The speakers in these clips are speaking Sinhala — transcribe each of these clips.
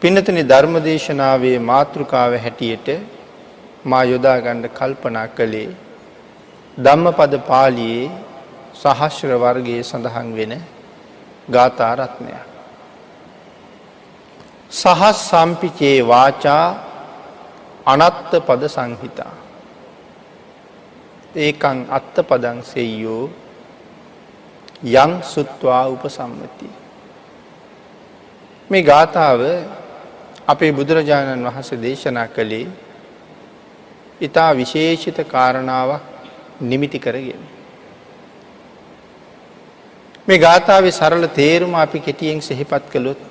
පින්නතුනි ධර්මදේශනාවේ මාතෘකාව හැටියට මා යොදා ගන්න කල්පනා කළේ ධම්මපද පාළියේ සහස්‍ර වර්ගයේ සඳහන් වෙන ගාථා රත්නය. සහස් සම්පිචේ වාචා අනත්ත පද සංහිතා ඒකං අත්ත පදං සෙය්‍යෝ යං සුත්වා උපසම්මති. මේ ගාථාව අපේ බුදුරජාණන් වහන්සේ දේශනා කළේ ඊටා විශේෂිත කාරණාවක් නිමිති කරගෙන. මේ ගාථාවේ සරල තේරුම අපි කෙටියෙන් සිහිපත් කළොත්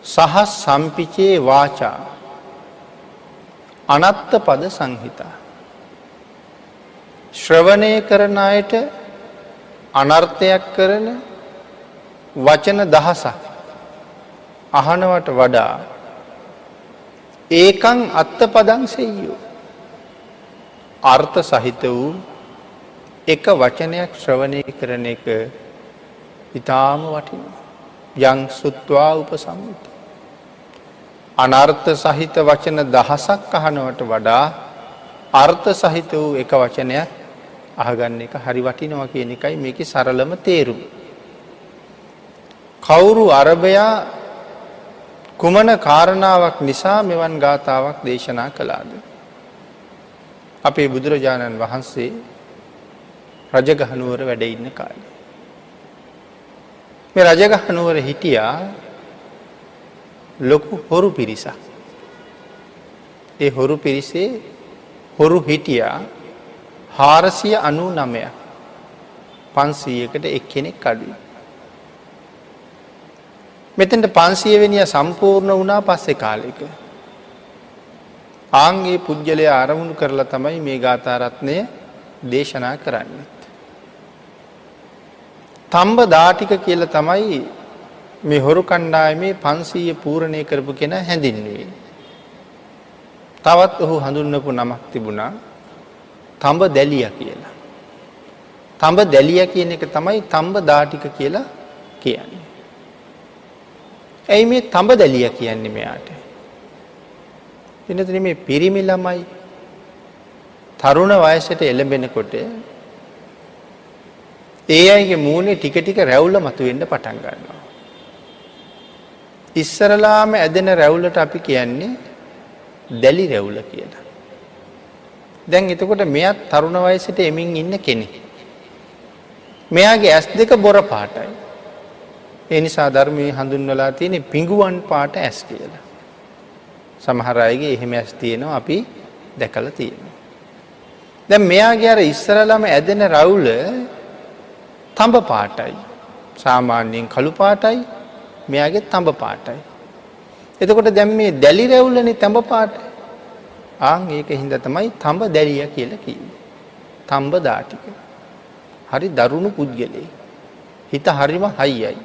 සහස් සම්පිචේ වාචා අනත්ත පද සංහිතා. ශ්‍රවණය කරන අයට අනර්ථයක් කරන වචන දහසක් අහනවට වඩා ඒකං අත්ත පදං සෙය්‍යෝ අර්ථ සහිත වූ එක වචනයක් ශ්‍රවණය කරන එක ඊටාම වටිනවා. යං සුත්වා උපසම්මිති. අනර්ථ සහිත වචන දහසක් අහනවට වඩා අර්ථ සහිත වූ එක වචනයක් අහගන්න එක හරි වටිනවා කියන එකයි මේකේ සරලම තේරුම. කවුරු අරබයා කුමන කාරණාවක් නිසා මෙවන් ගාථාවක් දේශනා කළාද? අපේ බුදුරජාණන් වහන්සේ රජගහ නුවර වැඩ ඉන්න කාලේ. මේ රජගහ නුවර හිටියා ලොකු හොරු පිරිසක්. ඒ හොරු පිරිසේ හොරු හිටියා 499ක්. 500කට එක්කෙනෙක් අඩුයි. මෙතෙන්ට 500 වෙනිය සම්පූර්ණ වුණා පස්සේ කාලෙක. ආන්ගේ පුජ්‍යලයා ආරමුණු කරලා තමයි මේ ගාථා රත්නය දේශනා කරන්නේ. තඹ දාටික කියලා තමයි මේ හොරු කණ්ඩායමේ 500 පූර්ණේ කරපු කෙනා හැඳින්වුවේ. තවත් ඔහු හඳුන්වපු නමක් තිබුණා තඹ දැලියා කියලා. තඹ දැලියා කියන එක තමයි තඹ දාටික කියලා කියන්නේ. ඇයි මේ තඹ දැලියා කියන්නේ මෙයාට? එනතන මේ පිරිමි ළමයි තරුණ වයසට එළඹෙනකොට ඒ අයගේ මූණේ ටික ටික රැවුල මතුවෙන්න පටන් ගන්නවා. ඉස්සරලාම ඇදෙන රැවුලට අපි කියන්නේ දැලි රැවුල කියලා. දැන් එතකොට මෙයාත් තරුණ වයසට එමින් ඉන්න කෙනෙක්. මෙයාගේ ඇස් දෙක බොර පාටයි. ඒ නිසා ධර්මයේ හඳුන්වලා තියෙන්නේ පිඟුවන් පාට ඇස් කියලා. සමහර අයගේ එහෙම ඇස් තියෙනවා අපි දැකලා තියෙනවා. දැන් මෙයාගේ අර ඉස්සරලාම ඇදෙන රැවුල තඹ පාටයි. සාමාන්‍යයෙන් කළු පාටයි. මෙයාගේ තඹ පාටයි. එතකොට දැන් මේ දැලි රැවුලනේ තඹ පාට. ආන් ඒක හින්දා තමයි තඹ දැලියා කියලා කිව්වේ. තඹ දාටික. හරි දරුණු පුද්ගලෙක්. හිත හරිම හයියයි.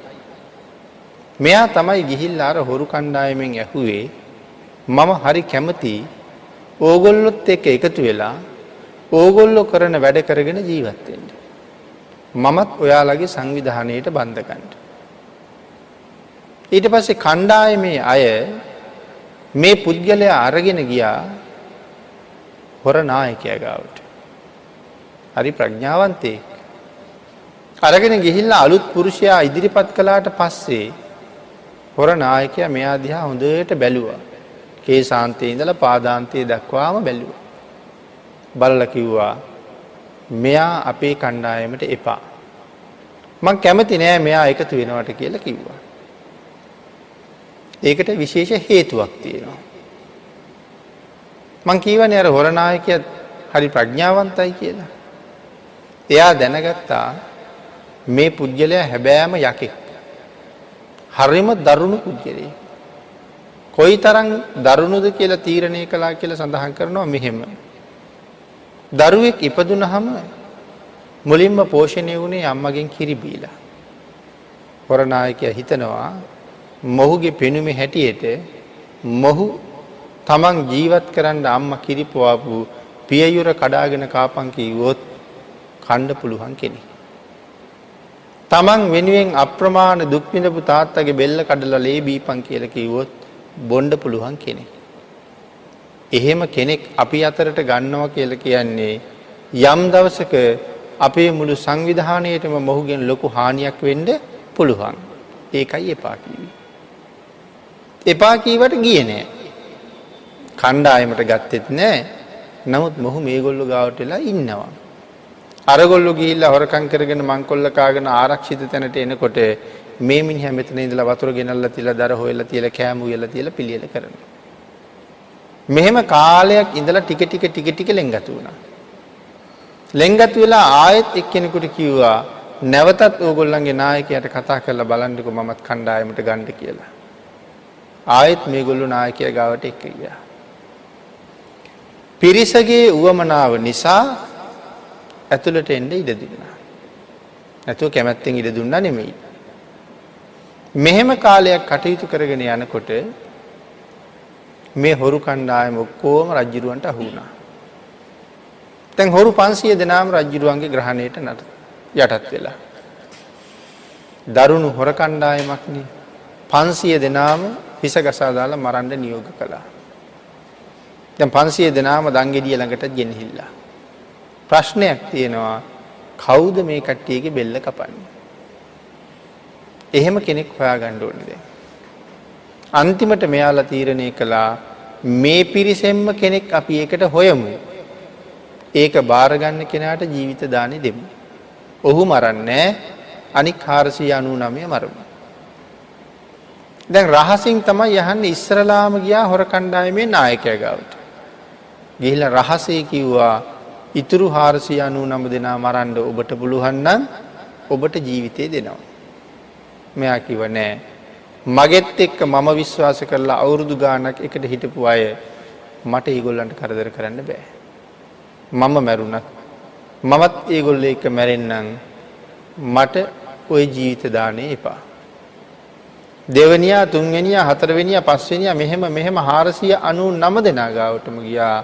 මෙයා තමයි ගිහිල්ලා අර හොරු කණ්ඩායමෙන් ඇහුවේ මම හරි කැමති ඕගොල්ලොත් එක්ක එකතු වෙලා ඕගොල්ලෝ කරන වැඩ කරගෙන ජීවත් වෙන්න. මමත් ඔයාලගේ සංවිධානයට බඳ ගන්න. ඊට පස්සේ කණ්ඩායමේ අය මේ පුද්ගලයා අරගෙන ගියා හොර නායකයා ගාවට. හරි ප්‍රඥාවන්තයෙක්. අරගෙන ගිහිල්ලා අලුත් පුරුෂයා ඉදිරිපත් කළාට පස්සේ හොර නායකයා මෙයා දිහා හොඳට බැලුවා. කේසාන්තයේ ඉඳලා පාදාන්තයේ දක්වාම බැලුවා. බලලා කිව්වා මෙයා අපේ කණ්ඩායමට එපා. මං කැමති නෑ මෙයා එකතු වෙනවට කියලා කිව්වා. ඒකට විශේෂ හේතුවක් තියෙනවා. මං කියවනේ අර හොර නායකයා හරි ප්‍රඥාවන්තයි කියලා. එයා දැනගත්තා මේ පුජ්‍යලයා හැබෑම යකෙක්. හරිම දරුණු පුජ්‍යලෙක්. කොයිතරම් දරුණුද කියලා තීරණය කළා කියලා සඳහන් කරනවා මෙහෙම. දරුවෙක් ඉපදුනහම මුලින්ම පෝෂණය වුණේ අම්මගෙන් කිරි බීලා. හොර නායකයා හිතනවා මොහුගේ පෙනුමේ හැටියට මොහු තමන් ජීවත් කරන්න අම්මා කිරි පොවපු පියයුර කඩාගෙන කාපන් කිව්වොත් කන්න පුළුවන් කෙනෙක්. තමන් වෙනුවෙන් අප්‍රමාණ දුක් විඳපු තාත්තගේ බෙල්ල කඩලා ලේ බීපන් කියලා කිව්වොත් බොණ්ඩ පුළුවන් කෙනෙක්. එහෙම කෙනෙක් අපි අතරට ගන්නවා කියලා කියන්නේ යම් දවසක අපේ මුළු සංවිධානයේටම මොහුගෙන් ලොකු හානියක් වෙන්න පුළුවන්. ඒකයි එපා කිව්වේ. එපා කීවට ගියේ නෑ. කණ්ඩායමට ගත්තෙත් නෑ. නමුත් මොහු මේගොල්ලෝ ගාවට වෙලා ඉන්නවා. අරගොල්ලෝ ගිහිල්ලා හොරකම් කරගෙන මංකොල්ල කාගෙන ආරක්ෂිත තැනට එනකොට මේ මිනිහා මෙතන ඉඳලා වතුර ගෙනල්ලා තියලා දර හොයලා තියලා කෑම උයලා තියලා පිළියෙල කරනවා. මෙහෙම කාලයක් ඉඳලා ටික ටික ලෙන්ගතු වුණා. ලෙන්ගතු වෙලා ආයෙත් එක්කෙනෙකුට කිව්වා නැවතත් ඕගොල්ලන්ගේ නායකයාට කතා කරලා බලන්නකෝ මමත් කණ්ඩායමට ගන්න කියලා. ආයෙත් මේගොල්ලෝ නායකයා ගාවට එක්ක ගියා. පිරිසගේ උවමනාව නිසා ඇතුළට එන්න ඉඩ දුන්නා. නැතුව කැමැත්තෙන් ඉඩ දුන්නා නෙමෙයි. මෙහෙම කාලයක් කටයුතු කරගෙන යනකොට මේ හොරු කණ්ඩායම ඔක්කොම රජුරවන්ට අහු වුණා. දැන් හොරු 500 දෙනාම රජුරවන්ගේ ග්‍රහණයට යටත් වෙලා. දරුණු හොර කණ්ඩායමක් නේ. 500 දෙනාම හිස ගසා දාලා මරන්න නියෝග කළා. දැන් 500 දෙනාම දංගෙඩිය ළඟට ගෙනහිල්ලා. ප්‍රශ්නයක් තියෙනවා කවුද මේ කට්ටියගේ බෙල්ල කපන්නේ? එහෙම කෙනෙක් හොයාගන්න ඕනේ දැන්. අන්තිමට මෙයාලා තීරණය කළා මේ පිරිසෙන්ම කෙනෙක් අපි ඒකට හොයමු. ඒක බාර ගන්න කෙනාට ජීවිත දානි දෙමු. ඔහු මරන්නේ අනික් 499 මරමු. දැන් රහසින් තමයි යහන්නේ ඉස්සරලාම ගියා හොර කණ්ඩායමේ නායකයා ගාවට. ගිහිල්ලා රහසේ කිව්වා ඉතුරු 499 දෙනා මරන්න ඔබට පුළුවන් නම් ඔබට ජීවිතේ දෙනවා. මෙයා කිව්වා නෑ. මගෙත් එක්ක මම විශ්වාස කරලා අවුරුදු ගාණක් එකට හිටපු අය මට ඒගොල්ලන්ට කරදර කරන්න බෑ. මම මැරුණත් මමත් ඒගොල්ලෝ එක්ක මැරෙන්නම් මට ওই ජීවිත දාන්නේ එපා. දෙවනියා තුන්වෙනියා හතරවෙනියා පස්වෙනියා මෙහෙම 499 දෙනා ගාවටම ගියා.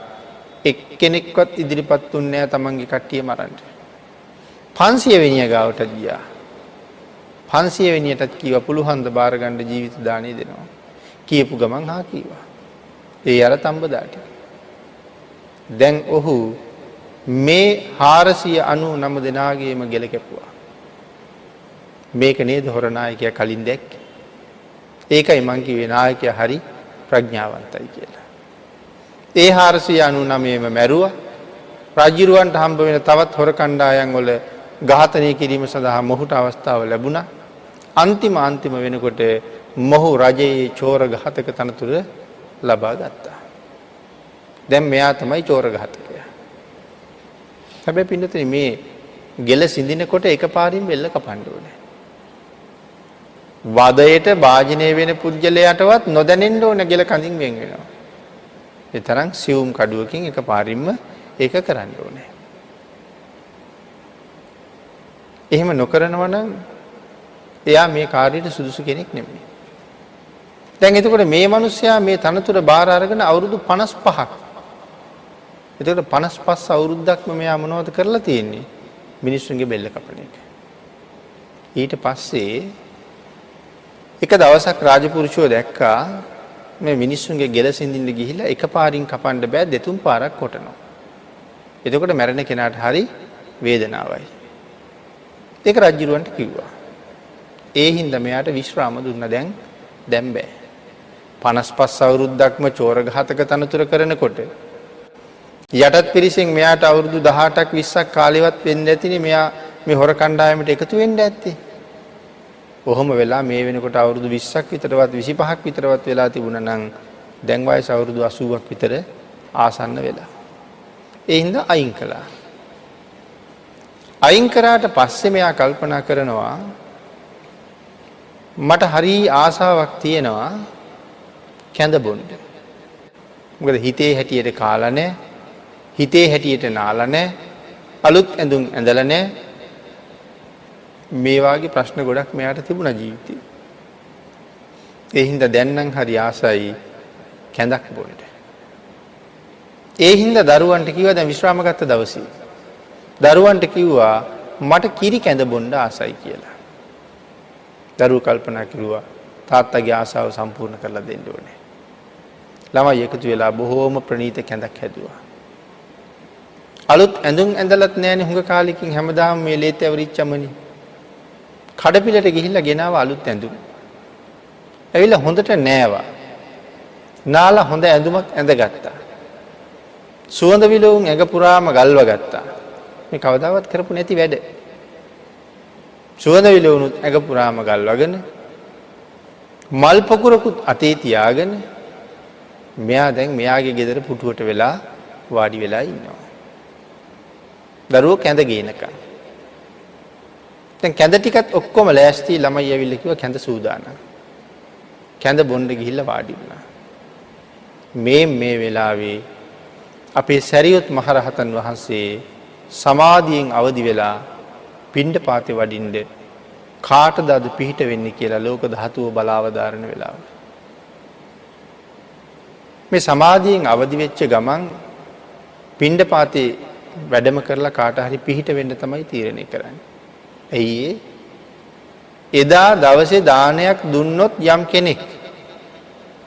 එක්කෙනෙක්වත් ඉදිරිපත් වුණේ නැහැ තමන්ගේ කට්ටිය මරන්න. 500 වෙනියා ගාවට ගියා. 500 වෙනියටත් කිව්වා පුළුවන් ද බාර ගන්න ජීවිත දාණය දෙනවා. කියපු ගමන් හා කිව්වා. ඒ අර තඹදාට. දැන් ඔහු මේ 499 දෙනාගේම ගෙල කැපුවා. මේක නේද හොර නායකයා කලින් දැක්කේ. ඒකයි මං කිව්වේ නායකයා හරි ප්‍රඥාවන්තයි කියලා. ඒ 499ම මැරුවා. රජුරවන්ට හම්බ වෙන තවත් හොර කණ්ඩායම් වල ඝාතනය කිරීම සඳහා මොහුට අවස්ථාව ලැබුණා. අන්තිම වෙනකොට මොහු රජයේ චෝර ඝාතක තනතුර ලබා ගත්තා. දැන් මෙයා තමයි චෝර ඝාතකයා. හැබැයි පින්නතේ මේ ගෙල සිඳිනකොට එකපාරින් බෙල්ල කපන්න ඕනේ. වදයට වාජනය වෙන පුජ්‍යලයටවත් නොදැනෙන්න ඕන ගෙල කඳින් වෙන් වෙනවා. ඒ තරම් සියුම් කඩුවකින් එකපාරින්ම ඒක කරන්න ඕනේ. එහෙම නොකරනවා නම් එයා මේ කාර්යයට සුදුසු කෙනෙක් නෙමෙයි. දැන් එතකොට මේ මිනිස්සයා මේ තනතුර බාර අරගෙන අවුරුදු 55ක්. එතකොට 55 අවුරුද්දක්ම මෙයා මොනවද කරලා තියෙන්නේ? මිනිස්සුන්ගේ බෙල්ල කපන එක. ඊට පස්සේ එක දවසක් රාජපුරුෂයෝ දැක්කා මේ මිනිස්සුන්ගේ ගෙල සිඳින්න ගිහිල්ලා එකපාරින් කපන්න බෑ දෙතුන් පාරක් කොටනවා. එතකොට මැරෙන කෙනාට හරි වේදනාවයි. ඒක රජුරවන්ට කිව්වා. ඒ හින්දා මෙයාට විශ්‍රාම දුන්න දැන් බෑ. 55 අවුරුද්දක්ම චෝර ඝාතක තනතුර කරනකොට යටත් පිරිසෙන් මෙයාට අවුරුදු 18ක් 20ක් කාලෙවත් වෙන්න ඇතිනේ මෙයා මේ හොර කණ්ඩායමට එකතු වෙන්න ඇත්තේ. කොහොම වෙලා මේ වෙනකොට අවුරුදු 20ක් විතරවත් 25ක් විතරවත් වෙලා තිබුණා නම් දැන් වයස අවුරුදු 80ක් විතර ආසන්න වෙලා. ඒ හින්දා අයින් කළා. අයින් කරාට පස්සේ මෙයා කල්පනා කරනවා මට හරි ආසාවක් තියෙනවා කැඳ බොන්න. මොකද හිතේ හැටියට කාලා නැහැ. හිතේ හැටියට නාලා නැහැ. අලුත් ඇඳුම් ඇඳලා නැහැ. මේ වාගේ ප්‍රශ්න ගොඩක් මෙයාට තිබුණා ජීවිතේ. ඒ හින්දා දැන් නම් හරි ආසයි කැඳක් බොන්න. ඒ හින්දා දරුවන්ට කිව්වා දැන් විශ්‍රාම ගත්ත දවසේ. දරුවන්ට කිව්වා මට කිරි කැඳ බොන්න ආසයි කියලා. දරුවෝ කල්පනා කරුවා තාත්තගේ ආසාව සම්පූර්ණ කරලා දෙන්න ඕනේ. ළමයි එකතු වෙලා බොහෝම ප්‍රණීත කැඳක් හැදුවා. අලුත් ඇඳුම් ඇඳලත් නැණි හුඟ කාලෙකින් හැමදාම මේ ලේත් ඇවරිච්චමනි. කඩපිලට ගිහිල්ලා ගෙනාව අලුත් ඇඳුම්. ඇවිල්ලා හොඳට නෑවා. නාලා හොඳ ඇඳුමක් ඇඳගත්තා. සුවඳ විලවුන් ඇඟ පුරාම ගල්ව ගත්තා. මේ කවදාවත් කරපු නැති වැඩ. සුවඳ විලවුනුත් ඇඟ පුරාම ගල්වගෙන මල් පොකුරකුත් අතේ තියාගෙන මෙයා දැන් මෙයාගේ ගෙදර පුටුවට වෙලා වාඩි වෙලා ඉන්නවා. දරුවෝ කැඳ ගේනකම්. දැන් කැඳ ටිකත් ඔක්කොම ලෑස්ති ළමයි ඇවිල්ලා කිව්වා කැඳ සූදානම්. කැඳ බොන්න ගිහිල්ලා වාඩි වුණා. මේ වෙලාවේ අපේ සැරියොත් මහරහතන් වහන්සේ සමාධියෙන් අවදි වෙලා පිණ්ඩපාතේ වඩින්න කාටද අද පිහිට වෙන්නේ කියලා ලෝක ධාතුව බලාවදාරන වෙලාව. මේ සමාධියෙන් අවදි වෙච්ච ගමන් පිණ්ඩපාතේ වැඩම කරලා කාට හරි පිහිට වෙන්න තමයි තීරණය කරන්නේ. ඇයි එදා දවසේ දානයක් දුන්නොත් යම් කෙනෙක්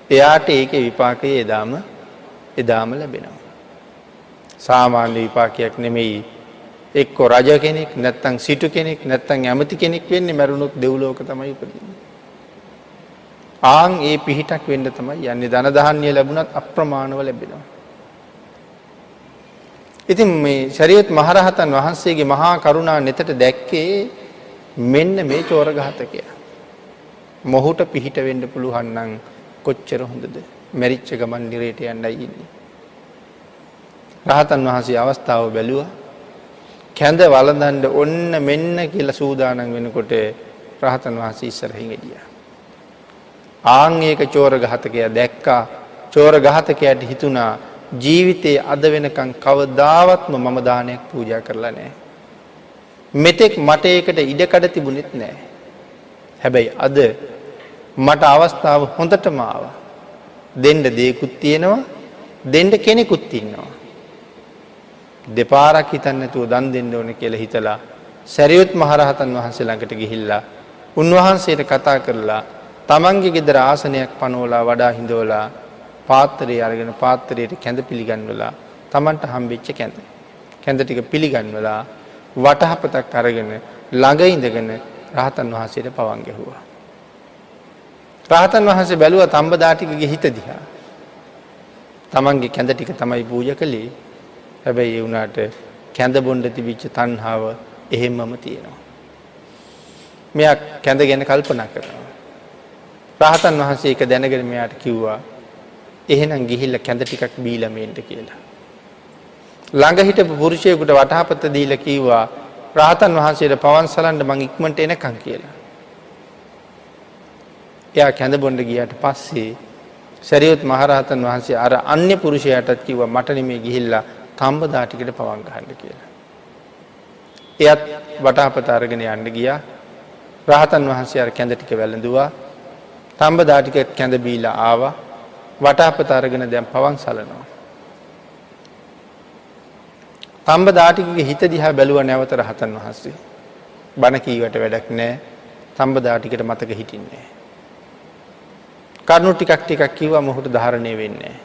එයාට ඒකේ විපාකය එදාම ලැබෙනවා. සාමාන්‍ය විපාකයක් නෙමෙයි. එක්ක රජ කෙනෙක් නැත්තම් සිටු කෙනෙක් නැත්තම් ඇමති කෙනෙක් වෙන්නේ මරුණොත් දෙව්ලෝක තමයි උපදින්නේ. ආන් ඒ පිහිටක් වෙන්න තමයි යන්නේ. ධන දහන්‍ය ලැබුණත් අප්‍රමාණව ලැබෙනවා. ඉතින් මේ ශරීයත් මහරහතන් වහන්සේගේ මහා කරුණා නෙතට දැක්කේ මෙන්න මේ චෝර ඝාතකයා. මොහුට පිහිට වෙන්න පුළුවන් නම් කොච්චර හොඳද? මැරිච්ච ගමන් නිරේට යන්නයි ඉන්නේ. රහතන් වහන්සේ අවස්ථාව බැලුවා. කැඳ වළඳන්න ඔන්න මෙන්න කියලා සූදානම් වෙනකොට රහතන් වහන්සේ ඉස්සරහින් එළියා. ආන් ඒක චෝර ඝාතකයා දැක්කා. චෝර ඝාතකයාට හිතුණා ජීවිතේ අද වෙනකන් කවදාවත්ම මම දානයක් පූජා කරලා නැහැ. මෙතෙක් මට ඒකට ඉඩකඩ තිබුණෙත් නැහැ. හැබැයි අද මට අවස්ථාව හොඳටම ආවා. දෙන්න දෙයක්ත් තියෙනවා, දෙන්න කෙනෙකුත් ඉන්නවා. දෙපාරක් හිතන්නේ නැතුව දන් දෙන්න ඕනේ කියලා හිතලා සරියුත් මහරහතන් වහන්සේ ළඟට ගිහිල්ලා උන්වහන්සේට කතා කරලා තමන්ගේ ගෙදර ආසනයක් පනවලා වඩා හිඳවලා පාත්‍රය අරගෙන පාත්‍රයට කැඳ පිළිගන්වලා තමන්ට හම්බෙච්ච කැඳ ටික පිළිගන්වලා වටහපතක් අරගෙන ළඟ ඉඳගෙන රහතන් වහන්සේට පවන් ගැහුවා. රහතන් වහන්සේ බැලුවා තඹදා ටිකගේ හිත දිහා. තමන්ගේ කැඳ ටික තමයි පූජා කළේ. හැබැයි ඒ උනාට කැඳ බොණ්ඩ තිබිච්ච තණ්හාව එහෙම්මම තියෙනවා. මෙයා කැඳ ගැන කල්පනා කරනවා. රහතන් වහන්සේ ඒක දැනගෙන මෙයාට කිව්වා එහෙනම් ගිහිල්ලා කැඳ ටිකක් බීලා මෙන්න කියලා. ළඟ හිටපු පුරුෂයෙකුට වටහපත දීලා කිව්වා රහතන් වහන්සේට පවන් සලන්න මං ඉක්මනට එනකන් කියලා. එයා කැඳ බොණ්ඩ ගියාට පස්සේ සරියුත් මහරහතන් වහන්සේ අර අන්‍ය පුරුෂයාටත් කිව්වා මට නෙමෙයි ගිහිල්ලා තඹදා ටිකට පවන් ගහන්න කියලා. එයත් වටහපත අරගෙන යන්න ගියා. රහතන් වහන්සේ අර කැඳ ටික වැළඳුවා. තඹදා ටික කැඳ බීලා ආවා. වටහපත අරගෙන දැන් පවන් සලනවා. තඹදා ටිකගේ හිත දිහා බැලුවා නැවත රහතන් වහන්සේ. බණ කීවට වැඩක් නැහැ. තඹදා ටිකට මතක හිටින්නේ නැහැ. කරුණු ටිකක් කිව්වා මොහොත ධාරණය වෙන්නේ නැහැ.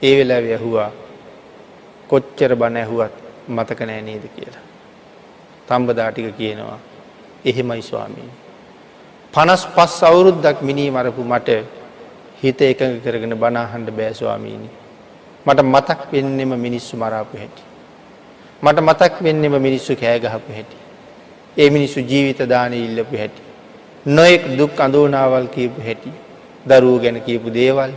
ඒ වෙලාවේ ඇහුවා කොච්චර බණ ඇහුවත් මතක නැහැ නේද කියලා. තඹදා ටික කියනවා එහෙමයි ස්වාමීනි. 55 අවුරුද්දක් මිනී මරපු මට හිත එකඟ කරගෙන බණ අහන්න බෑ ස්වාමීනි. මට මතක් වෙන්නෙම මිනිස්සු මරාපු හැටි. මට මතක් වෙන්නෙම මිනිස්සු කෑ ගහපු හැටි. ඒ මිනිස්සු ජීවිත දානෙ ඉල්ලපු හැටි. නොඑක් දුක් අඳෝනාවල් කියපු හැටි. දරුවෝ ගැන කියපු දේවල්,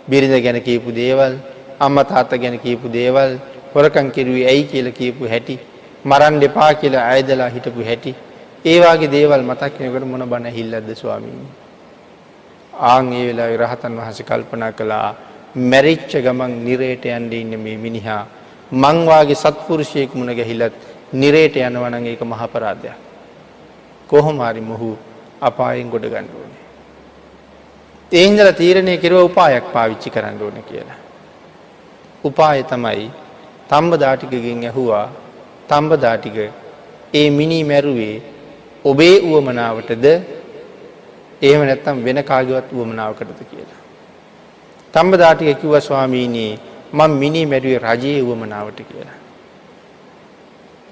බිරිඳ ගැන කියපු දේවල්, අම්මා තාත්තා ගැන කියපු දේවල්, හොරකම් කෙරුවේ ඇයි කියලා කියපු හැටි, මරන්න එපා කියලා ආයදලා හිටපු හැටි. ඒ වාගේ දේවල් මතක් වෙනකොට මොන බණ ඇහිල්ලක්ද ස්වාමීනි. ආන් ඒ වෙලාවේ රහතන් වහන්සේ කල්පනා කළා මැරිච්ච ගමන් නිරේට යන්න ඉන්න මේ මිනිහා මං වාගේ සත්පුරුෂයෙක් මුණ ගැහිලත් නිරේට යනවා නම් ඒක මහ අපරාධයක්. කොහොම හරි මොහු අපායෙන් ගොඩ ගන්න ඕනේ. ඒ හින්දා තීරණය කෙරුවා උපායක් පාවිච්චි කරන්න ඕනේ කියලා. උපාය තමයි තඹදා ටිකගෙන් ඇහුවා තඹදා ටික ඒ මිනි මැරුවේ ඔබේ උවමනාවටද එහෙම නැත්නම් වෙන කාගේවත් උවමනාවකටද කියලා. තම්බදාටික කිව්වා ස්වාමීනි මම මිනි මැරුවේ රජයේ උවමනාවට කියලා.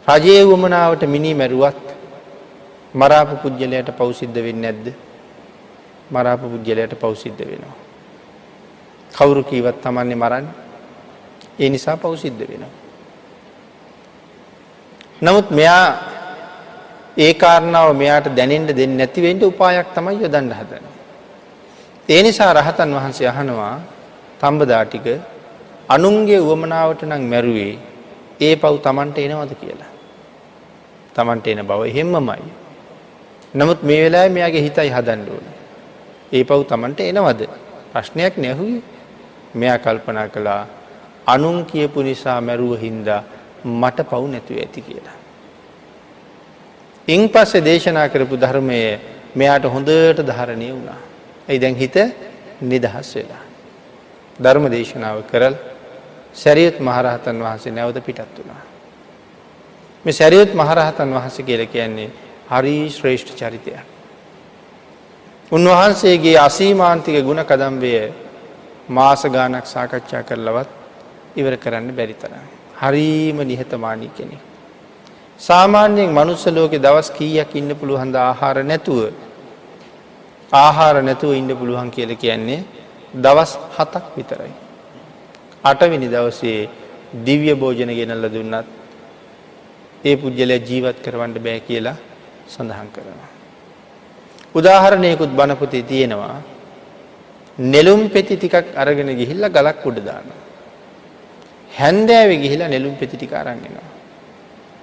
රජයේ උවමනාවට මිනි මැරුවත් මරාපු පුජ්‍යලයට පව් සිද්ධ වෙන්නේ නැද්ද? මරාපු පුජ්‍යලයට පව් සිද්ධ වෙනවා. කවුරු කීවත් Tamanne මරන්නේ. ඒ නිසා පව් සිද්ධ වෙනවා. නමුත් මෙයා ඒ කාරණාව මෙයාට දැනෙන්න දෙන්නේ නැති වෙන්න උපායක් තමයි යොදන්න හදන්නේ. ඒ නිසා රහතන් වහන්සේ අහනවා තම්බදාටික අනුන්ගේ උවමනාවට නම් මැරුවේ ඒ පව් Tamanට එනවද කියලා. Tamanට එන බව එහෙම්මමයි. නමුත් මේ වෙලාවේ මෙයාගේ හිතයි හදන්න ඕනේ. ඒ පව් Tamanට එනවද? ප්‍රශ්නයක් නැහුවේ. මෙයා කල්පනා කළා අනුන් කියපු නිසා මැරුව හින්දා මට පව් නැතුව ඇති කියලා. ඉන් පස්සේ දේශනා කරපු ධර්මයේ මෙයාට හොඳට ධාරණය වුණා. ඒ දැන් හිත නිදහස් වෙලා. ධර්ම දේශනාව කරලා සරියුත් මහරහතන් වහන්සේ නැවත පිටත් වුණා. මේ සරියුත් මහරහතන් වහන්සේ කියලා කියන්නේ හරි ශ්‍රේෂ්ඨ චරිතයක්. උන්වහන්සේගේ අසීමාන්තික ගුණ කදම්බය මාස ගාණක් සාකච්ඡා කරලවත් ඉවර කරන්න බැරි තරම්. හරීම නිහතමානී කෙනෙක්. සාමාන්‍යයෙන් මනුස්ස ලෝකේ දවස් කීයක් ඉන්න පුළුවන්ද ආහාර නැතුව ඉන්න පුළුවන් කියලා කියන්නේ දවස් 7ක් විතරයි. 8 වෙනි දවසේ දිව්‍ය භෝජන ගෙනල්ලා දුන්නත් ඒ පුජ්‍යලයා ජීවත් කරවන්න බෑ කියලා සඳහන් කරනවා. උදාහරණයකුත් බණ පොතේ තියෙනවා. නෙළුම් පෙති ටිකක් අරගෙන ගිහිල්ලා ගලක් උඩ දානවා. හැන්දෑවේ ගිහිලා නෙළුම් පෙති ටික අරන් එනවා.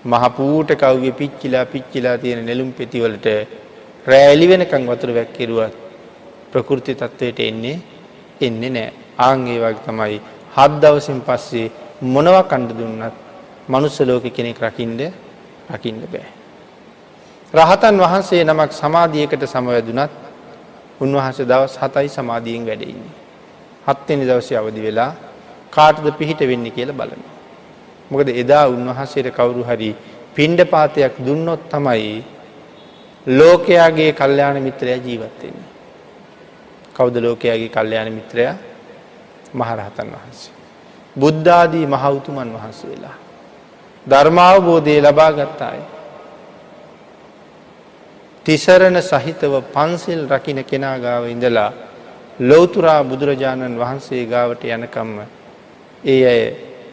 මහ පූට කව්වේ පිච්චිලා තියෙන නෙළුම් පෙති වලට රැලි වෙනකන් වතුර වැක්කිරුවත් ප්‍රകൃති තත්වයට එන්නේ නැහැ. ආන් ඒ වගේ තමයි 7 දවසින් පස්සේ මොනවා කන්න දුන්නත් මනුස්ස ලෝකේ කෙනෙක් රකින්න බෑ. රහතන් වහන්සේ නමක් සමාධියකට සමවැදුනත් උන්වහන්සේ දවස් 7යි සමාධියෙන් වැඩ ඉන්නේ. 7 වෙනි දවසේ අවදි වෙලා කාටද පිහිට වෙන්නේ කියලා බලනවා. මොකද එදා උන්වහන්සේට කවුරු හරි පිණ්ඩපාතයක් දුන්නොත් තමයි ලෝකයාගේ කල්යාණ මිත්‍රයා ජීවත් වෙන්නේ. කවුද ලෝකයාගේ කල්යාණ මිත්‍රයා? මහරහතන් වහන්සේ. බුද්ධ ආදී මහ උතුමන් වහන්සේලා. ධර්මාවබෝධය ලබා ගත්ත අය. තිසරණ සහිතව පන්සිල් රකින්න කෙනා ගාව ඉඳලා ලෞතුරා බුදුරජාණන් වහන්සේ ගාවට යනකම්ම ඒ අය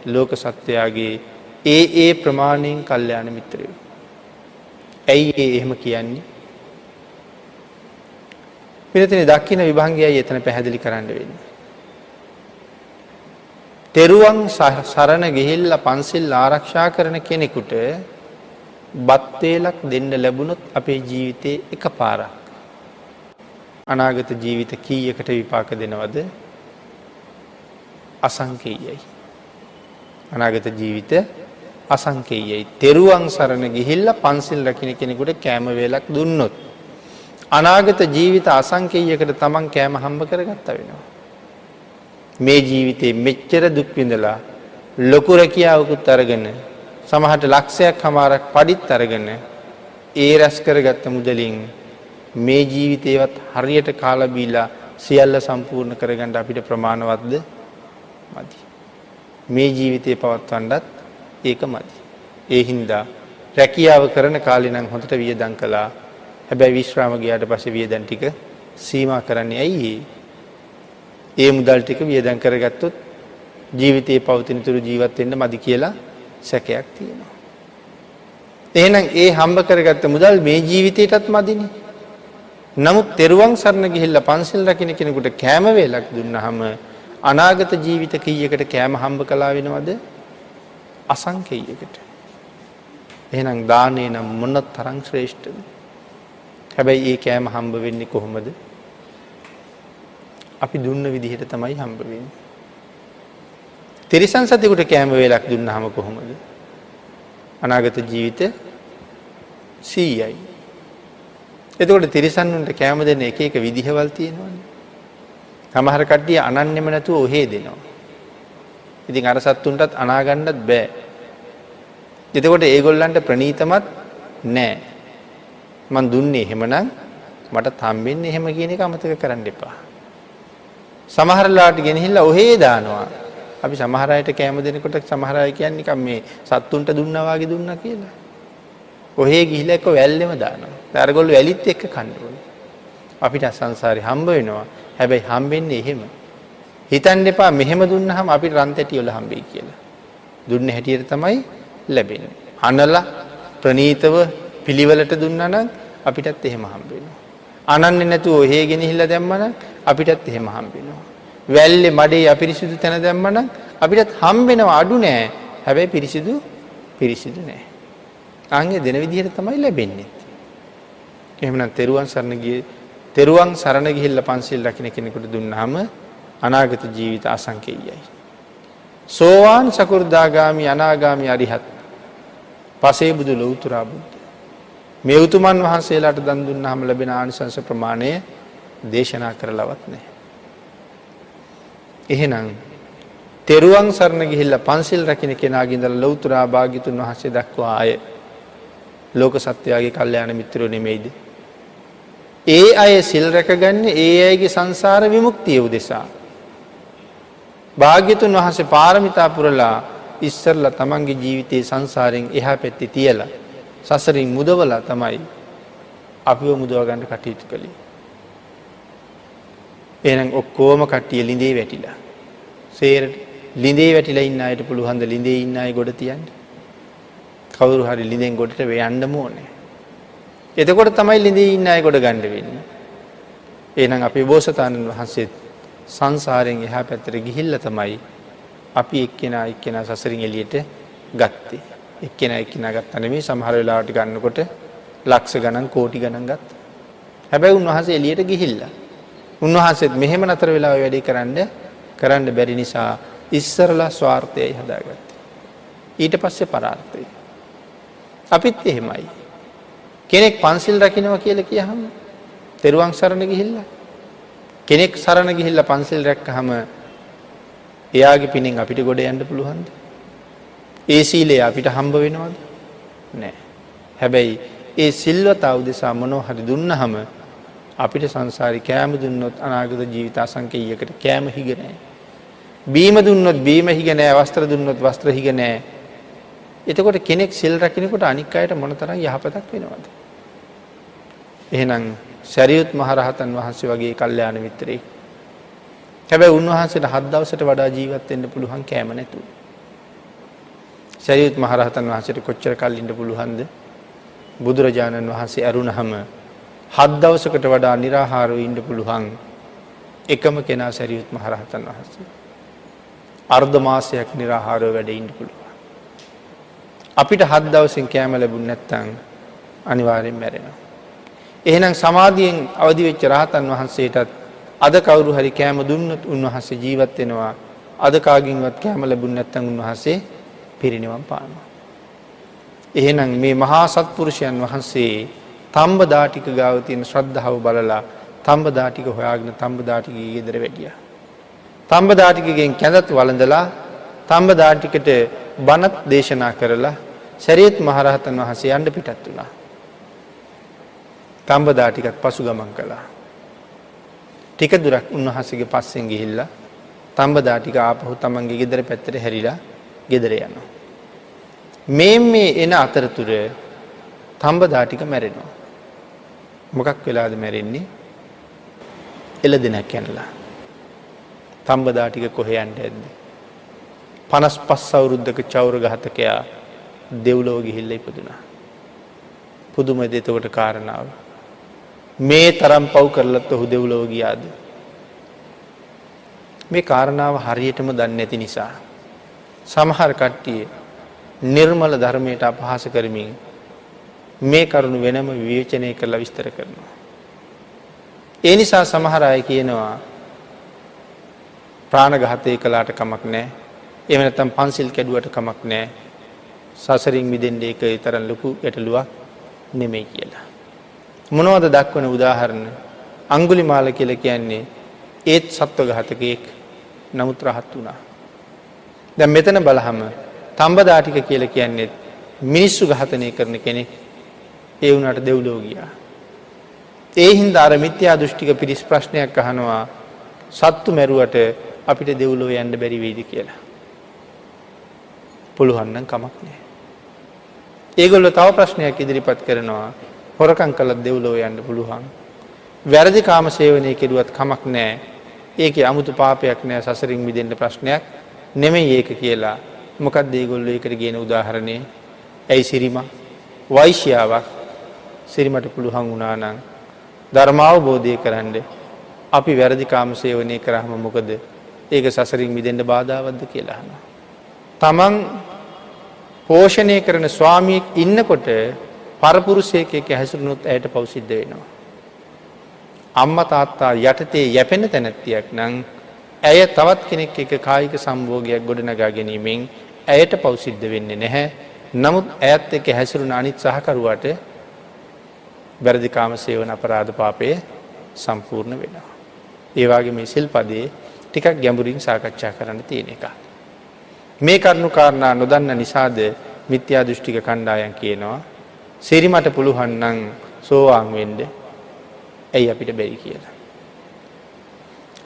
ලෝක සත්‍යයගේ ඒ ප්‍රමාණයෙන් කල්යාණ මිත්‍රයෝ. ඇයි එහෙම කියන්නේ? පිළිතුරේ දක්ෂින විභංගයයි එතන පැහැදිලි කරන්න වෙන්නේ. තෙරුවන් සරණ ගිහිල්ලා පන්සිල් ආරක්ෂා කරන කෙනෙකුට බත් වේලක් දෙන්න ලැබුණොත් අපේ ජීවිතේ එකපාරක් අනාගත ජීවිත කීයකට විපාක දෙනවද? අසංකේයයි. අනාගත ජීවිත අසංකේයයි. තෙරුවන් සරණ ගිහිල්ලා පන්සිල් රකින්න කෙනෙකුට කෑම වේලක් දුන්නොත් අනාගත ජීවිත අසංකේයයකට තමන් කෑම හම්බ කරගත්තා වෙනවා. මේ ජීවිතේ මෙච්චර දුක් විඳලා ලොකු රැකියාවකුත් අරගෙන සමහරට ලක්ෂයක් හමාරක් පඩිත් අරගෙන ඒ රැස් කරගත්ත මුදලින් මේ ජීවිතේවත් හරියට කාලා බීලා සියල්ල සම්පූර්ණ කරගන්න අපිට ප්‍රමාණවත්ද? මදි. මේ ජීවිතේ පවත්වන්නත් ඒක මදි. ඒ හින්දා රැකියාව කරන කාලේ නම් හොඳට වියදම් කළා. හැබැයි විශ්‍රාම ගියාට පස්සේ වියදම් ටික සීමා කරන්නේ ඇයි? ඒ මුදල් ටික වියදම් කරගත්තොත් ජීවිතේ පවතින තුරු ජීවත් වෙන්න මදි කියලා සැකයක් තියෙනවා. එහෙනම් ඒ හම්බ කරගත්ත මුදල් මේ ජීවිතේටත් මදිනේ. නමුත් තෙරුවන් සරණ ගිහිල්ලා පන්සිල් රකින්න කෙනෙකුට කෑම වේලක් දුන්නාම අනාගත ජීවිත කීයකට කෑම හම්බ කළා වෙනවද? අසංකේයයකට. එහෙනම් දානේ නම් මොන තරම් ශ්‍රේෂ්ඨද? හැබැයි ඒ කෑම හම්බ වෙන්නේ කොහොමද? අපි දුන්න විදිහට තමයි හම්බ වෙන්නේ. තිරිසන් සතෙකුට කෑම වේලක් දුන්නාම කොහොමද? අනාගත ජීවිත 100යි. එතකොට තිරිසන් වලට කෑම දෙන්න එක එක විදිහවල් තියෙනවානේ. සමහර කට්ටිය අනන්නෙම නැතුව ඔහෙ දෙනවා. ඉතින් අර සත්තුන්ටත් අනා ගන්නත් බෑ. එතකොට ඒගොල්ලන්ට ප්‍රණීතමත් නෑ. මං දුන්නේ එහෙමනම් මට හම්බෙන්නේ එහෙම කියන එක අමතක කරන්න එපා. සමහරලාට ගෙනහිල්ලා ඔහේ දානවා. අපි සමහර අයට කැම දෙනකොට සමහර අය කියන්නේ නිකන් මේ සත්තුන්ට දුන්නා වගේ දුන්නා කියලා. ඔහේ ගිහිල්ලා එක්ක වැල්ලෙම දානවා. අරගොල්ලෝ වැලිත් එක්ක කන්න ඕනේ. අපිට සංසාරේ හම්බ වෙනවා. හැබැයි හම්බෙන්නේ එහෙම. හිතන්න එපා මෙහෙම දුන්නාම අපිට රන් තැටි වල හම්බෙයි කියලා. දුන්න හැටියට තමයි ලැබෙන්නේ. අනලා ප්‍රනීතව පිළිවෙලට දුන්නා නම් අපිටත් එහෙම හම්බ වෙනවා. අනන්නේ නැතුව ඔහේ ගෙනහිල්ලා දැම්මා නම් අපිටත් එහෙම හම්බ වෙනවා. වැල්ලේ මඩේ අපිරිසිදු තැන දැම්මා නම් අපිටත් හම්බ වෙනවා අඩු නෑ. හැබැයි පිරිසිදු නෑ. ආන්ගේ දෙන විදිහට තමයි ලැබෙන්නේ. එහෙමනම් තෙරුවන් සරණ ගිහිල්ලා පන්සිල් රකින්න කෙනෙකුට දුන්නාම අනාගත ජීවිත අසංකේයයි. සෝවාන් සකෘදාගාමි අනාගාමි අරිහත් පසේ බුදු ලෞතුරා බුද්ධ. මේ උතුමන් වහන්සේලාට දන් දුන්නාම ලැබෙන ආනිසංස ප්‍රමාණය දේශනා කරලවත් නැහැ. එහෙනම් තෙරුවන් සරණ ගිහිල්ලා පන්සිල් රකින්න කෙනාගේ ඉඳලා ලෞතුරා භාග්‍යතුන් වහන්සේ දක්වා ආය ලෝක සත්‍යයේ කල්යාණ මිත්‍රයෝ නෙමෙයිද? ඒ අය සිල් රැකගන්නේ ඒ අයගේ සංසාර විමුක්තිය උදෙසා. භාග්‍යතුන් වහන්සේ පාරමිතා පුරලා ඉස්සරලා තමන්ගේ ජීවිතේ සංසාරයෙන් එහා පැත්තේ තියලා සසරින් මුදවලා තමයි අපිව මුදව ගන්න කටයුතු කළේ. එහෙනම් ඔක්කොම කට්ටිය ලිඳේ වැටිලා. සේරට ලිඳේ වැටිලා ඉන්න අයට පුළුවන් ද ලිඳේ ඉන්න අය ගොඩ තියන්න? කවුරු හරි ලිඳෙන් ගොඩට වෙයන්නම ඕනේ. එතකොට තමයි ලිඳේ ඉන්න අය ගොඩ ගන්න වෙන්නේ. එහෙනම් අපේ බෝසතාණන් වහන්සේ සංසාරයෙන් එහා පැත්තට ගිහිල්ලා තමයි අපි එක්කෙනා සසරින් එළියට ගත්තේ. එක්කෙනා ගත්තා නෙමෙයි සමහර වෙලාවට ගන්නකොට ලක්ෂ ගණන් කෝටි ගණන් ගත්තා. හැබැයි උන්වහන්සේ එළියට ගිහිල්ලා. උන්වහන්සේත් මෙහෙම නතර වෙලා ඔය වැඩේ කරන්න බැරි නිසා ඉස්සරලා ස්වార్థයයි හදාගත්තේ. ඊට පස්සේ පරාර්ථය. අපිත් එහෙමයි. කෙනෙක් පන්සිල් රකින්නවා කියලා කියහම තෙරුවන් සරණ ගිහිල්ලා කෙනෙක් සරණ ගිහිල්ලා පන්සිල් රැක්කහම එයාගේ පිනෙන් අපිට ගොඩ යන්න පුළුවන්ද? ඒ සීලය අපිට හම්බ වෙනවද? නෑ. හැබැයි ඒ සිල්වතා උදෙසා මොනවා හරි දුන්නහම අපිට සංසාරේ කෑම දුන්නොත් අනාගත ජීවිත අසංකේයයකට කෑම හිග නෑ. බීම දුන්නොත් බීම හිග නෑ, වස්ත්‍ර දුන්නොත් වස්ත්‍ර හිග නෑ. එතකොට කෙනෙක් සිල් රකින්නකොට අනික් අයට මොනතරම් යහපතක් වෙනවද? එහෙනම් සරියුත් මහරහතන් වහන්සේ වගේ කල්යාණ මිත්‍රයෙක්. හැබැයි උන්වහන්සේට 7 දවසට වඩා ජීවත් වෙන්න පුළුවන් කෑම නැතුව. සරියුත් මහරහතන් වහන්සේට කොච්චර කල් ඉන්න පුළුවන්ද? බුදුරජාණන් වහන්සේ අරුණහම 7 දවසකට වඩා निराහාරව ඉන්න පුළුවන් එකම කෙනා සරියුත් මහරහතන් වහන්සේ. අර්ධ මාසයක් निराහාරව වැඩ ඉන්න පුළුවන්. අපිට 7 දවසෙන් කෑම ලැබුණ නැත්නම් අනිවාර්යෙන් මැරෙනවා. එහෙනම් සමාධියෙන් අවදි වෙච්ච රහතන් වහන්සේටත් අද කවුරු හරි කෑම දුන්නොත් උන්වහන්සේ ජීවත් වෙනවා. අද කාගින්වත් කෑම ලැබුණ නැත්නම් උන්වහන්සේ පිරිනිවන් පානවා. එහෙනම් මේ මහා සත්පුරුෂයන් වහන්සේ තම්බදාටික ගාව තියෙන ශ්‍රද්ධාව බලලා තම්බදාටික හොයාගෙන තම්බදාටිකගේ ගෙදර වැඩියා. තම්බදාටිකගෙන් කැඳත් වළඳලා තම්බදාටිකට බණත් දේශනා කරලා සරියුත් මහරහතන් වහන්සේ යන්න පිටත් වුණා. තම්බදාටිකත් පසු ගමන් කළා. ටික දුරක් උන්වහන්සේගේ පස්සෙන් ගිහිල්ලා තම්බදාටික ආපහු තමන්ගේ ගෙදර පැත්තට හැරිලා ගෙදර යනවා. මේ එන අතරතුර තම්බදාටික මැරෙනවා. මොකක් වෙලාද මැරෙන්නේ? එළදෙනක් යනලා. තම්බදාටික කොහේ යන්න ඇද්ද? 55 අවුරුද්දක චෞර ඝාතකයා දෙව්ලොව ගිහිල්ලා ඉපදුනා. පුදුමද එතකොට කාරණාව. මේ තරම් පව් කරලත් ඔහු දෙව්ලොව ගියාද? මේ කාරණාව හරියටම දන්නේ නැති නිසා සමහර කට්ටිය නිර්මල ධර්මයට අපහාස කරමින් මේ කරුණ වෙනම විවේචනය කරලා විස්තර කරනවා. ඒ නිසා සමහර අය කියනවා ප්‍රාණඝාතය කළාට කමක් නැහැ. එහෙම නැත්නම් පන්සිල් කැඩුවට කමක් නැහැ. සසරින් මිදෙන්න ඒක තරම් ලොකු ගැටලුවක් නෙමෙයි කියලා. මොනවද දක්වන උදාහරණ? අඟුලිමාල කියලා කියන්නේ ඒත් සත්ව ඝාතකයෙක්, නමුත් රහත් වුණා. දැන් මෙතන බලහම තම්බදාටික කියලා කියන්නේ මිනිස්සු ඝාතනය කරන කෙනෙක්. ඒ වුණාට දෙව්ලොව ගියා. ඒ හින්දා අර මිත්‍යා දෘෂ්ටික පිරිස් ප්‍රශ්නයක් අහනවා. සත්තු මැරුවට අපිට දෙව්ලොව යන්න බැරි වෙයිද කියලා. පුළුවන් නම් කමක් නැහැ. ඒගොල්ලෝ තව ප්‍රශ්නයක් ඉදිරිපත් කරනවා. හොරකම් කළත් දෙව්ලොව යන්න පුළුවන්. වැරදි කාම සේවනය කෙරුවත් කමක් නැහැ. ඒකේ 아무තු පාපයක් නැහැ. සසරින් මිදෙන්න ප්‍රශ්නයක් නෙමෙයි ඒක කියලා. මොකක්ද ඒගොල්ලෝ ඒකට කියන උදාහරණේ? ඇයි සිරිමා වෛශ්‍යාවක් සිරිමට පුළුවන් වුණා නම් ධර්මාවබෝධය කරන්න අපි වැරදි කාම සේවනය කරාම මොකද? ඒක සසරින් මිදෙන්න බාධාවත්ද කියලා අහනවා. තමන් පෝෂණය කරන ස්වාමියෙක් ඉන්නකොට පරපුරුෂයෙක් එක්ක හැසිරුණොත් ඇයට පව් සිද්ධ වෙනවා. අම්මා තාත්තා යටතේ යැපෙන තැනැත්තියක් නම් ඇය තවත් කෙනෙක් එක්ක කායික සම්භෝගයක් ගොඩනගා ගැනීමෙන් ඇයට පව් සිද්ධ වෙන්නේ නැහැ. නමුත් ඇයත් එක්ක හැසිරුණ අනිත් සහකරුවාට වැරදි කාම සේවන අපරාධ පාපය සම්පූර්ණ වෙනවා. ඒ වගේ මේ සිල්පදේ ටිකක් ගැඹුරින් සාකච්ඡා කරන්න තියෙන එක. මේ කරුණු කාරණා නොදන්න නිසාද මිත්‍යා දෘෂ්ටික කණ්ඩායම් කියනවා සිරිමට පුළුවන් නම් සෝවාන් වෙන්න. ඇයි අපිට බැරි කියලා.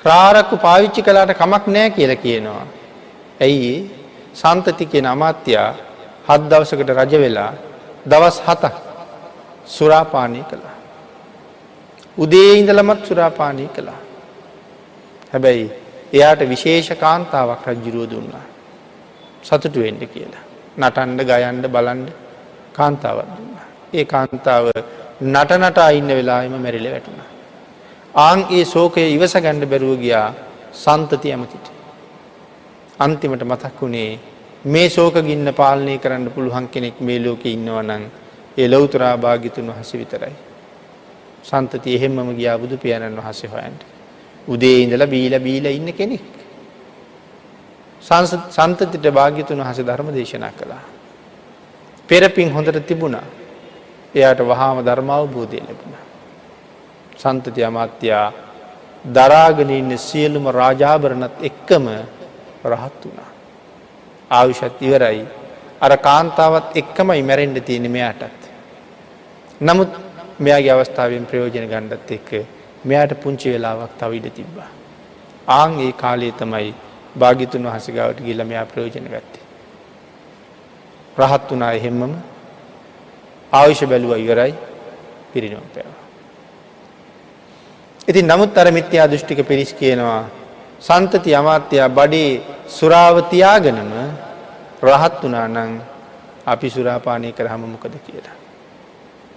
රාරක්කු පාවිච්චි කළාට කමක් නැහැ කියලා කියනවා. ඇයි? සන්තති කියන අමාත්‍යා 7 දවසකට රජ වෙලා දවස් 7ක් සුරාපානය කළා. උදේ ඉඳලමත් සුරාපානය කළා. හැබැයි එයාට විශේෂ කාන්තාවක් රජුරුව දුන්නා. සතුටු වෙන්න කියලා. නටන්න, ගයන්න, බලන්න කාන්තාවක් දුන්නා. ඒ කාන්තාව නටනටා ඉන්න වෙලාවෙම මැරිලා වැටුණා. ආන් ඒ ශෝකය ඉවස ගන්න බැරුව ගියා සන්තති ඇමතිට. අන්තිමට මතක් වුණේ මේ ශෝක ගින්න පාලනය කරන්න පුළුවන් කෙනෙක් මේ ලෝකේ ඉන්නවා නම් ඒ ලෞතර භාග්‍යතුන් වහන්සේ විතරයි. සන්තති එහෙම්මම ගියා බුදු පියාණන් වහන්සේ හොයන්න. උදේ ඉඳලා බීලා ඉන්න කෙනෙක්. සන්තතිට භාග්‍යතුන් වහන්සේ ධර්ම දේශනා කළා. පෙරපින් හොඳට තිබුණා. එයාට වහාම ධර්ම අවබෝධය ලැබුණා. සන්තති අමාත්‍යා දරාගෙන ඉන්න සියලුම රාජාභරණත් එක්කම රහත් වුණා. ආයුෂත් ඉවරයි. අර කාන්තාවත් එක්කමයි මැරෙන්න තියෙන්නේ මෙයාටත්. නමුත් මෙයාගේ අවස්ථාවෙන් ප්‍රයෝජන ගන්නත් එක්ක මෙයාට පුංචි වෙලාවක් තව ඉඳ තිබ්බා. ආන් ඒ කාලේ තමයි භාග්‍යතුන් වහන්සේ ගාවට ගිහිල්ලා මෙයා ප්‍රයෝජන ගත්තේ. රහත් වුණා එහෙම්මම. ආයුෂ බැලුවා ඉවරයි. පිරිනොම් පෑවා. ඉතින් නමුත් අර මිත්‍යා දෘෂ්ටික පිරිස් කියනවා සන්තති අමාත්‍යා බඩේ සුරාව තියාගෙනම රහත් වුණා නම් අපි සුරාපානය කරාම මොකද කියලා.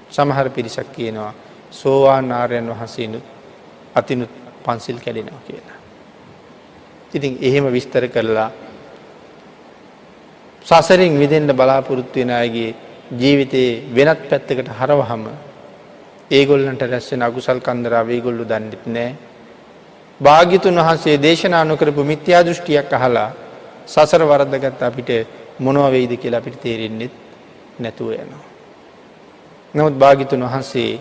සමහර පිරිසක් කියනවා සෝවාන් ආර්යයන් වහන්සේනුත් අතිනුත් පන්සිල් කැඩෙනවා කියලා. ඉතින් එහෙම විස්තර කරලා සසරින් මිදෙන්න බලාපොරොත්තු වෙන අයගේ ජීවිතේ වෙනත් පැත්තකට හරවහම ඒගොල්ලන්ට රැස් වෙන අකුසල් කන්දරාව ඒගොල්ලෝ දන්නේ නැහැ. භාග්‍යතුන් වහන්සේ දේශනා නොකරපු මිත්‍යා දෘෂ්ටියක් අහලා සසර වරද්දගත් අපිට මොනව වෙයිද කියලා අපිට තේරෙන්නේ නැතුව යනවා. නමුත් භාග්‍යතුන් වහන්සේ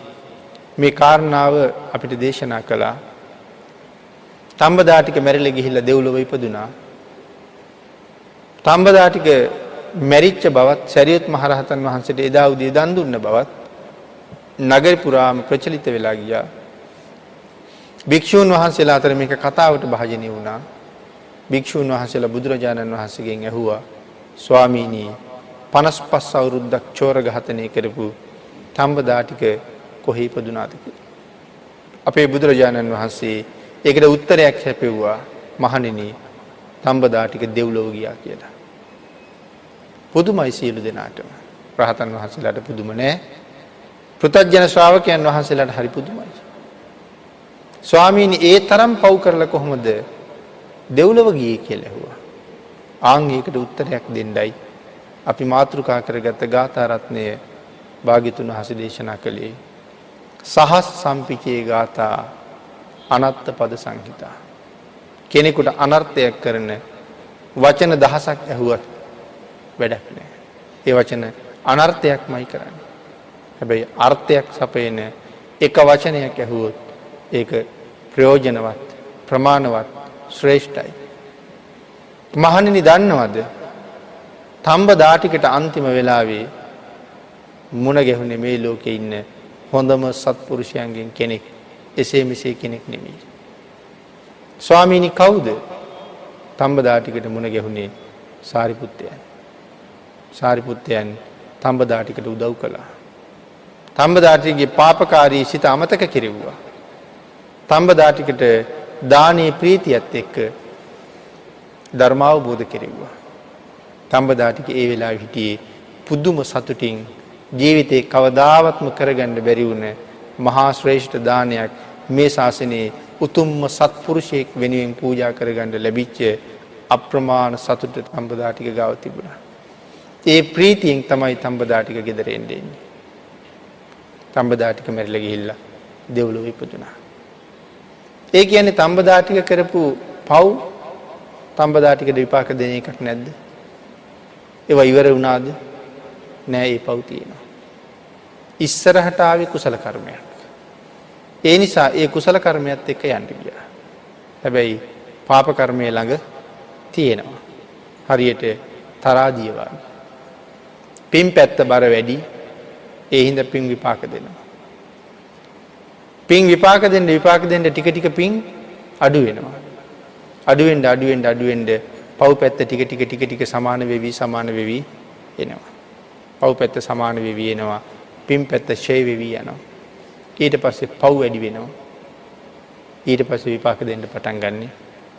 මේ කාරණාව අපිට දේශනා කළා. තඹදාටික මැරිලා ගිහිල්ලා දෙව්ලොව ඉපදුනා. තඹදාටික මැරිච්ච බවත් සරියුත් මහරහතන් වහන්සේට එදා උදේ දන් දුන්න බවත් නගර පුරාම ප්‍රචලිත වෙලා ගියා. භික්ෂූන් වහන්සේලා අතර මේක කතාවට භාජනය වුණා. භික්ෂූන් වහන්සේලා බුදුරජාණන් වහන්සේගෙන් ඇහුවා ස්වාමීනි 55 අවුරුද්දක් චෝර ඝාතනය කරපු තඹදාටික කොහේ ඉපදුනාද කියලා. අපේ බුදුරජාණන් වහන්සේ ඒකට උත්තරයක් හැපෙව්වා මහණෙනි තඹදාටික දෙව්ලොව ගියා කියලා. පුදුමයි සියලු දෙනාටම. රහතන් වහන්සේලාට පුදුම නෑ. පෘථග්ජන ශ්‍රාවකයන් වහන්සේලාට හරි පුදුමයි. ස්වාමීනි ඒ තරම් පව් කරලා කොහොමද දෙව්ලොව ගියේ කියලා ඇහුවා. ආන් ඒකට උත්තරයක් දෙන්නයි අපි මාතෘකා කරගත්ත ගාථා රත්නය භාග්‍යතුන් වහන්සේ දේශනා කළේ. සහස් සම්පිචේ ගාථා අනත්ත පද සංහිතා. කෙනෙකුට අනර්ථයක් කරන වචන දහසක් ඇහුවත් වැඩක් නැහැ. ඒ වචන අනර්ථයක්මයි කරන්නේ. හැබැයි අර්ථයක් සපයන එක වචනයක් ඇහුවොත් ඒක ප්‍රයෝජනවත්, ප්‍රමාණවත්, ශ්‍රේෂ්ඨයි. මහණෙනි දන්නවද? තඹදාටිකට අන්තිම වෙලාවේ මුණ ගැහුනේ මේ ලෝකේ ඉන්න හොඳම සත්පුරුෂයන්ගෙන් කෙනෙක්. එසේ මෙසේ කෙනෙක් නෙමෙයි. ස්වාමීනි කවුද? තඹදාටිකට මුණ ගැහුනේ සාරිපුත්තයන්. සාරිපුත්තයන් තඹදාටිකට උදව් කළා. තඹදාටිගේ පාපකාරී සිත අමතක කෙරෙව්වා. තඹදාටිකට දානීය ප්‍රීතියත් එක්ක ධර්ම අවබෝධ කෙරෙව්වා. තඹදාටික ඒ වෙලාවේ හිටියේ පුදුම සතුටින් ජීවිතේ කවදාවත්ම කරගන්න බැරි වුණ මහා ශ්‍රේෂ්ඨ දානයක් මේ ශාසනයේ උතුම්ම සත්පුරුෂයෙක් වෙනුවෙන් පූජා කරගන්න ලැබිච්ච අප්‍රමාණ සතුට තඹදාටික ගාව තිබුණා. ඒ ප්‍රීතියෙන් තමයි තඹදාටික ගෙදර එන්නේ. තඹදාටික මැරිලා ගිහිල්ලා දෙව්ලොව ඉපදුනා. ඒ කියන්නේ තඹදාටික කරපු පව් තඹදාටිකට විපාක දෙන එකක් නැද්ද? ඒවා ඉවර වුණාද? නෑ, ඒ පව් තියෙනවා. ඉස්සරහට ආවේ කුසල කර්මයක්. ඒ නිසා ඒ කුසල කර්මයත් එක්ක යන්න ගියා. හැබැයි පාප කර්මය ළඟ තියෙනවා. හරියට තරාදිය වගේ. පින් පැත්ත බර වැඩි. ඒ හින්දා පින් විපාක දෙනවා. පින් විපාක දෙන්න ටික ටික පින් අඩු වෙනවා. අඩු වෙන්න පව් පැත්ත ටික ටික සමාන වෙවි එනවා. පව් පැත්ත සමාන වෙවි එනවා. පින් පැත්ත ෂේ වෙවි යනවා. ඊට පස්සේ පව් වැඩි වෙනවා. ඊට පස්සේ විපාක දෙන්න පටන් ගන්නෙ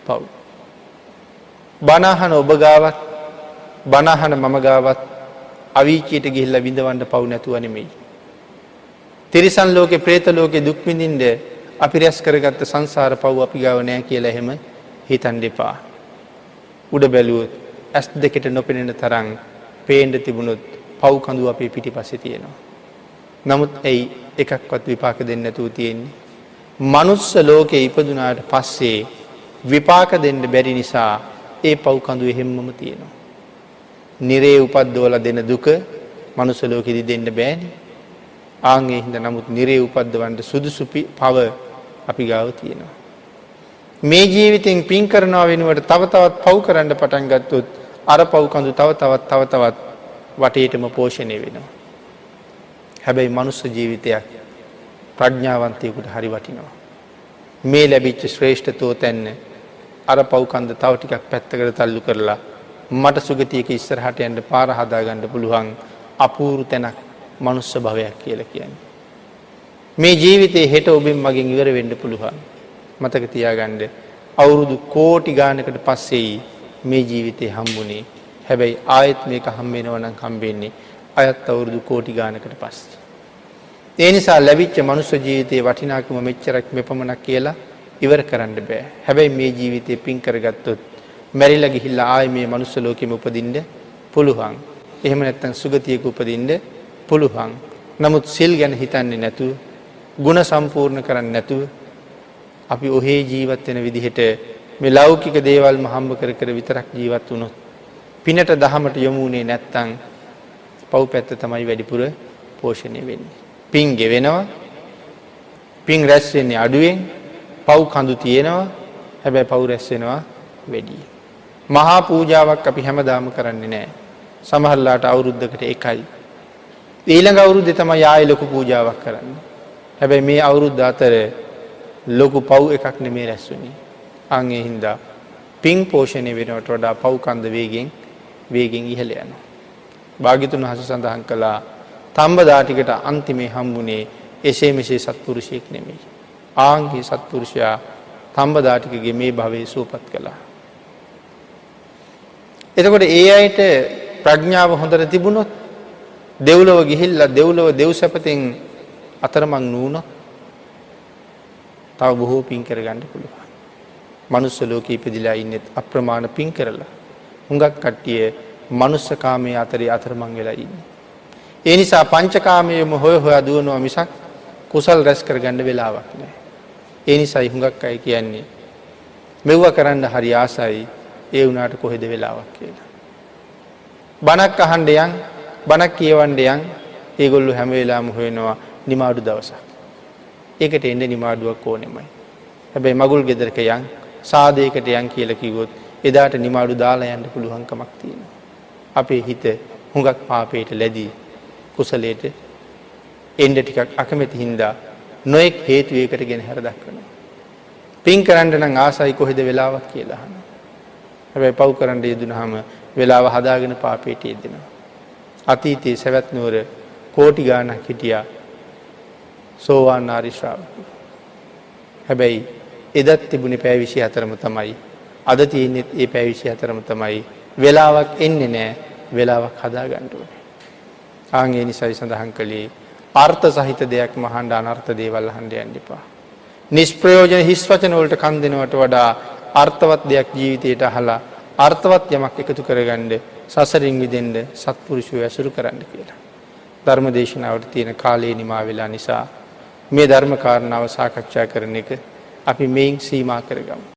පව්. බණහන ඔබ ගාවත් බණහන මම ගාවත් අවීචියට ගිහිල්ලා විඳවන්න පව් නැතුව නෙමෙයි. තිරිසන් ලෝකේ പ്രേත ලෝකේ දුක් විඳින්න අපි රැස් කරගත්ත සංසාර පව් අපි ගාව නැහැ කියලා එහෙම හිතන්න එපා. උඩ බැලුවොත් ඇස් දෙකට නොපෙනෙන තරම් පේන්න තිබුණොත් පව් කඳු අපේ පිටිපස්සේ තියෙනවා. නමුත් ඇයි එකක්වත් විපාක දෙන්නේ නැතුව තියෙන්නේ? මනුස්ස ලෝකේ ඉපදුනාට පස්සේ විපාක දෙන්න බැරි නිසා ඒ පව් කඳු එහෙම්මම තියෙනවා. නිරේ උපද්දවලා දෙන දුක මනුස්ස ලෝකෙදි දෙන්න බෑනේ. ආන්ගේ හින්දා නමුත් නිරේ උපද්දවන්න සුදුසු පව අපි ගාව තියෙනවා. මේ ජීවිතෙන් පින් කරනවා වෙනුවට තව තවත් පව් කරන්න පටන් ගත්තොත් අර පව් කඳු තව තවත් වටේටම පෝෂණය වෙනවා. හැබැයි මනුස්ස ජීවිතයක් ප්‍රඥාවන්තයෙකුට හරි වටිනවා. මේ ලැබිච්ච ශ්‍රේෂ්ඨතෝ තැන්න අර පව් කන්ද තව ටිකක් පැත්තකට තල්ලු කරලා මට සුගතියක ඉස්සරහට යන්න පාර හදා ගන්න පුළුවන් අපූර්ව තැනක් මනුස්ස භවයක් කියලා කියන්නේ. මේ ජීවිතේ හෙට ඔබෙන් මගෙන් ඉවර වෙන්න පුළුවන්. මතක තියාගන්න අවුරුදු කෝටි ගානකට පස්සේ මේ ජීවිතේ හම්බුනේ. හැබැයි ආයෙත් මේක හම්බ වෙනවා නම් හම්බෙන්නේ අයත් අවුරුදු කෝටි ගානකට පස්සේ. ඒ නිසා ලැබිච්ච මනුස්ස ජීවිතයේ වටිනාකම මෙච්චරක් මෙපමණක් කියලා ඉවර කරන්න බෑ. හැබැයි මේ ජීවිතේ පින් කරගත්තොත් මැරිලා ගිහිල්ලා ආයෙ මේ මනුස්ස ලෝකෙම උපදින්න පුළුවන්. එහෙම නැත්නම් සුගතියක උපදින්න පුළුවන්. නමුත් සිල් ගැන හිතන්නේ නැතුව, ගුණ සම්පූර්ණ කරන්නේ නැතුව අපි ඔහේ ජීවත් වෙන විදිහට මේ ලෞකික දේවල්ම හම්බ කර විතරක් ජීවත් වුණොත් පිනට දහමට යොමු වුණේ නැත්නම් පව් පැත්ත තමයි වැඩිපුර පෝෂණය වෙන්නේ. පින් ගෙවෙනවා. පින් රැස් වෙන්නේ අඩුවෙන්. පව් කඳු තියෙනවා. හැබැයි පව් රැස් වෙනවා වැඩි. මහා පූජාවක් අපි හැමදාම කරන්නේ නැහැ. සමහරලාට අවුරුද්දකට එකයි. ඊළඟ අවුරුද්දේ තමයි ආයෙ ලොකු පූජාවක් කරන්නේ. හැබැයි මේ අවුරුද්ද අතර ලොකු පව් එකක් නෙමෙයි රැස් වෙන්නේ. අන් ඒ හින්දා පින් පෝෂණය වෙනවට වඩා පව් කන්ද වේගෙන් ඉහළ යනවා. භාග්‍යතුන් වහන්සේ සඳහන් කළා තඹදාටිකට අන්තිමේ හම්බුනේ එසේ මෙසේ සත්පුරුෂයෙක් නෙමෙයි. ආන්ගේ සත්පුරුෂයා තඹදාටිකගේ මේ භවයේ සූපත් කළා. එතකොට ඒ අයට ප්‍රඥාව හොඳට තිබුණොත් දෙව්ලොව ගිහිල්ලා දෙව්ලොව දෙව්සැපතෙන් අතරමං නුනොත් තව බොහෝ පින් කරගන්න පුළුවන්. මනුස්ස ලෝකේ ඉපදිලා ඉන්නේ අප්‍රමාණ පින් කරලා. හුඟක් කට්ටිය මනුස්ස කාමයේ අතරේ අතරමං වෙලා ඉන්නේ. ඒ නිසා පංචකාමයේම හොය දුවනවා මිසක් කුසල් රැස් කරගන්න වෙලාවක් නැහැ. ඒ නිසායි හුඟක් අය කියන්නේ මෙව්ව කරන්න හරි ආසයි ඒ වුණාට කොහෙද වෙලාවක් කියලා. බණක් අහන්න යන්, බණක් කියවන්න යන් ඒගොල්ලෝ හැම වෙලාවෙම හොයනවා නිමාඩු දවසක්. ඒකට එන්නේ නිමාඩුවක් ඕනෙමයි. හැබැයි මගුල් ගෙදරක යන්, සාදයකට යන් කියලා කිව්වොත් එදාට නිමාඩු දාලා යන්න පුළුවන් කමක් තියෙනවා. අපේ හිත හුඟක් පාපයට ලැබී කුසලයට එන්න ටිකක් අකමැති හින්දා නොඑක් හේතු ඒකට ගෙන හැර දක්වනවා. පින් කරන්න නම් ආසයි කොහෙද වෙලාවක් කියලා අහනවා. හැබැයි පව් කරන්න යෙදුනහම වෙලාව හදාගෙන පාපයට යෙදෙනවා. අතීතයේ සවැත් නුවර කෝටි ගාණක් හිටියා සෝවාන් ආරි ශ්‍රාවකයෝ. හැබැයි එදත් තිබුණේ පැය 24ම තමයි. අද තියෙන්නේ ඒ පැය 24ම තමයි. වෙලාවක් එන්නේ නැහැ. වෙලාවක් හදා ගන්න ඕනේ. ආන් ඒ නිසායි සඳහන් කළේ අර්ථ සහිත දෙයක් මහඬ අනර්ථ දේවල් අහන්න යන්න එපා. නිෂ්ප්‍රයෝජන හිස් වචන වලට කන් දෙනවට වඩා අර්ථවත් දෙයක් ජීවිතයට අහලා අර්ථවත් යමක් එකතු කරගන්න සසරින් මිදෙන්න සත්පුරුෂයෝ ඇසුරු කරන්න කියලා. ධර්ම දේශනාවට තියෙන කාලේ නිමා වෙලා නිසා මේ ධර්ම කාරණාව සාකච්ඡා කරන එක අපි මේන් සීමා කරගමු.